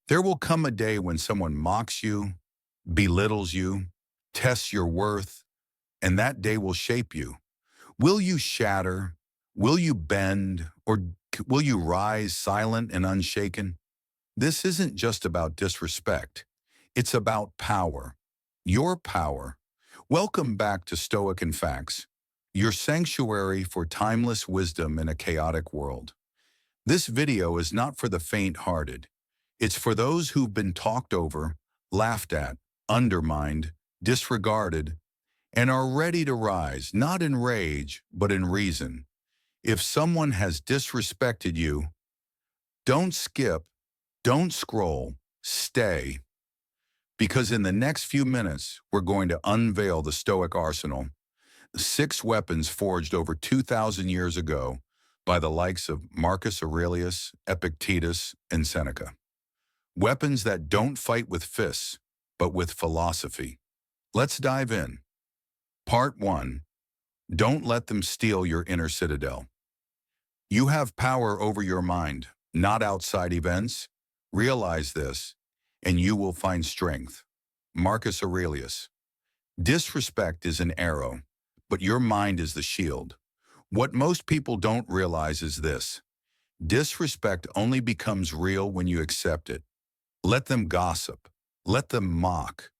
There will come a day when someone mocks you, belittles you, tests your worth, and that day will shape you. Will you shatter? Will you bend? Or will you rise silent and unshaken? This isn't just about disrespect. It's about power. Your power. Welcome back to Stoic and Facts, your sanctuary for timeless wisdom in a chaotic world. This video is not for the faint-hearted. It's for those who've been talked over, laughed at, undermined, disregarded, and are ready to rise, not in rage, but in reason. If someone has disrespected you, don't skip, don't scroll, stay. Because in the next few minutes, we're going to unveil the Stoic arsenal, 6 weapons forged over 2,000 years ago by the likes of Marcus Aurelius, Epictetus, and Seneca. Weapons that don't fight with fists, but with philosophy. Let's dive in. Part 1. Don't let them steal your inner citadel. You have power over your mind, not outside events. Realize this, and you will find strength. Marcus Aurelius. Disrespect is an arrow, but your mind is the shield. What most people don't realize is this. Disrespect only becomes real when you accept it. Let them gossip. Let them mock.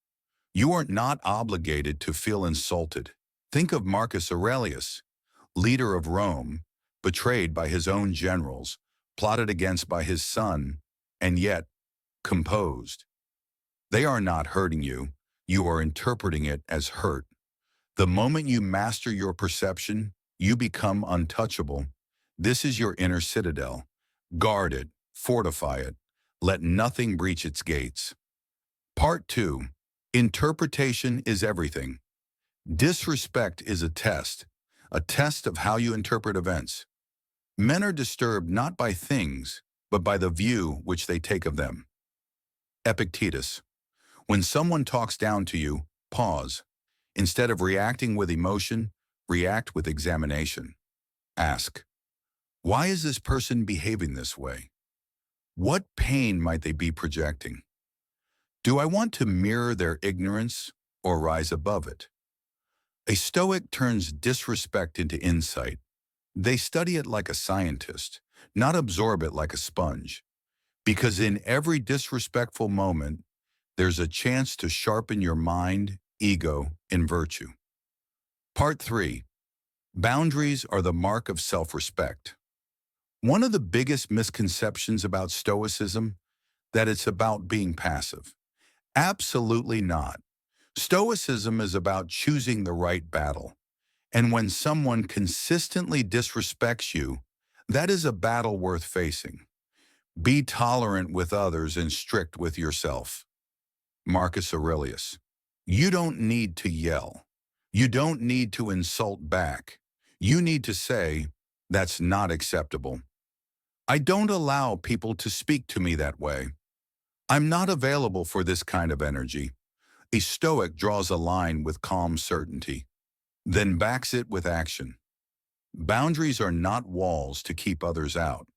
You are not obligated to feel insulted. Think of Marcus Aurelius, leader of Rome, betrayed by his own generals, plotted against by his son, and yet composed. They are not hurting you. You are interpreting it as hurt. The moment you master your perception, you become untouchable. This is your inner citadel. Guard it, fortify it. Let nothing breach its gates. Part 2. Interpretation is everything. Disrespect is a test of how you interpret events. Men are disturbed not by things, but by the view which they take of them. Epictetus. When someone talks down to you, pause. Instead of reacting with emotion, react with examination. Ask, why is this person behaving this way? What pain might they be projecting? Do I want to mirror their ignorance or rise above it? A Stoic turns disrespect into insight. They study it like a scientist, not absorb it like a sponge. Because in every disrespectful moment, there's a chance to sharpen your mind, ego, and virtue. Part 3. Boundaries are the mark of self-respect. One of the biggest misconceptions about Stoicism, that it's about being passive. Absolutely not. Stoicism is about choosing the right battle. And when someone consistently disrespects you, that is a battle worth facing. Be tolerant with others and strict with yourself. Marcus Aurelius. You don't need to yell. You don't need to insult back. You need to say, that's not acceptable. I don't allow people to speak to me that way. I'm not available for this kind of energy. A Stoic draws a line with calm certainty, then backs it with action. Boundaries are not walls to keep others out.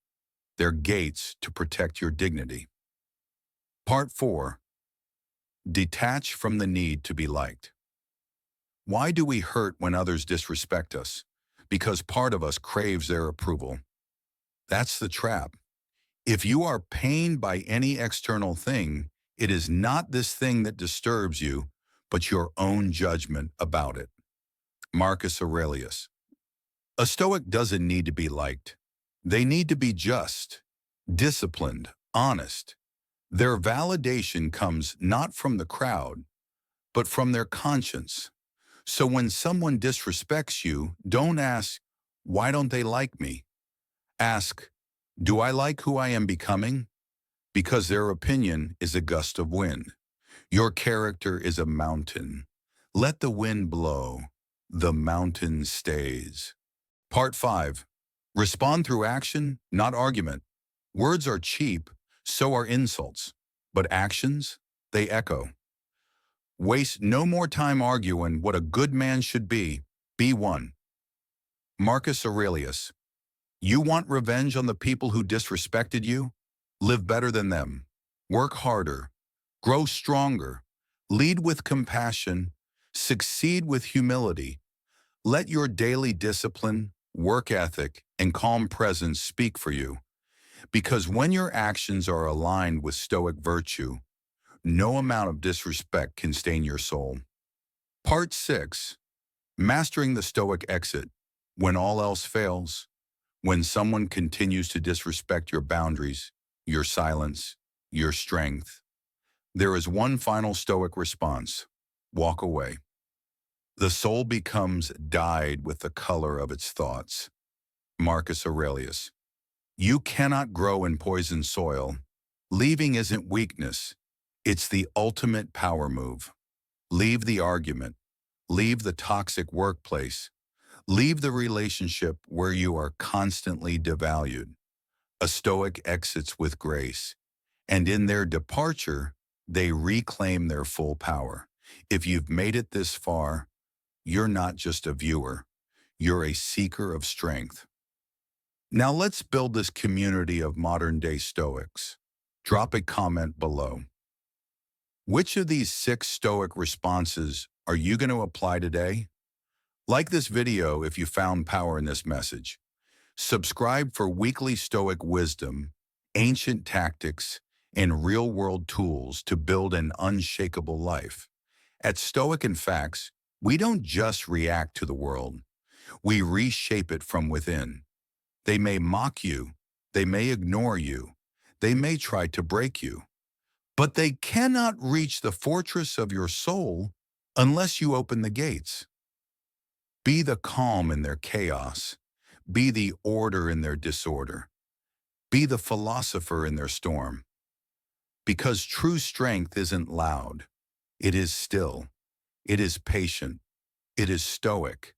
They're gates to protect your dignity. Part 4. Detach from the need to be liked. Why do we hurt when others disrespect us? Because part of us craves their approval. That's the trap. If you are pained by any external thing, it is not this thing that disturbs you, but your own judgment about it. Marcus Aurelius. A Stoic doesn't need to be liked. They need to be just, disciplined, honest. Their validation comes not from the crowd, but from their conscience. So when someone disrespects you, don't ask, why don't they like me? Ask, do I like who I am becoming? Because their opinion is a gust of wind. Your character is a mountain. Let the wind blow. The mountain stays. Part 5. Respond through action, not argument. Words are cheap, so are insults. But actions, they echo. Waste no more time arguing what a good man should be. Be one. Marcus Aurelius. You want revenge on the people who disrespected you? Live better than them. Work harder, grow stronger, lead with compassion, succeed with humility. Let your daily discipline, work ethic, and calm presence speak for you. Because when your actions are aligned with Stoic virtue, no amount of disrespect can stain your soul. Part 6. Mastering the Stoic exit. When all else fails, when someone continues to disrespect your boundaries, your silence, your strength, there is one final Stoic response: walk away. The soul becomes dyed with the color of its thoughts. Marcus Aurelius. You cannot grow in poisoned soil. Leaving isn't weakness. It's the ultimate power move. Leave the argument. Leave the toxic workplace. Leave the relationship where you are constantly devalued. A Stoic exits with grace, and in their departure, they reclaim their full power. If you've made it this far, you're not just a viewer. You're a seeker of strength. Now let's build this community of modern-day Stoics. Drop a comment below. Which of these 6 Stoic responses are you going to apply today? Like this video if you found power in this message. Subscribe for weekly Stoic wisdom, ancient tactics, and real-world tools to build an unshakable life. At Stoic and Facts, we don't just react to the world. We reshape it from within. They may mock you. They may ignore you. They may try to break you. But they cannot reach the fortress of your soul unless you open the gates. Be the calm in their chaos. Be the order in their disorder. Be the philosopher in their storm. Because true strength isn't loud. It is still. It is patient. It is stoic.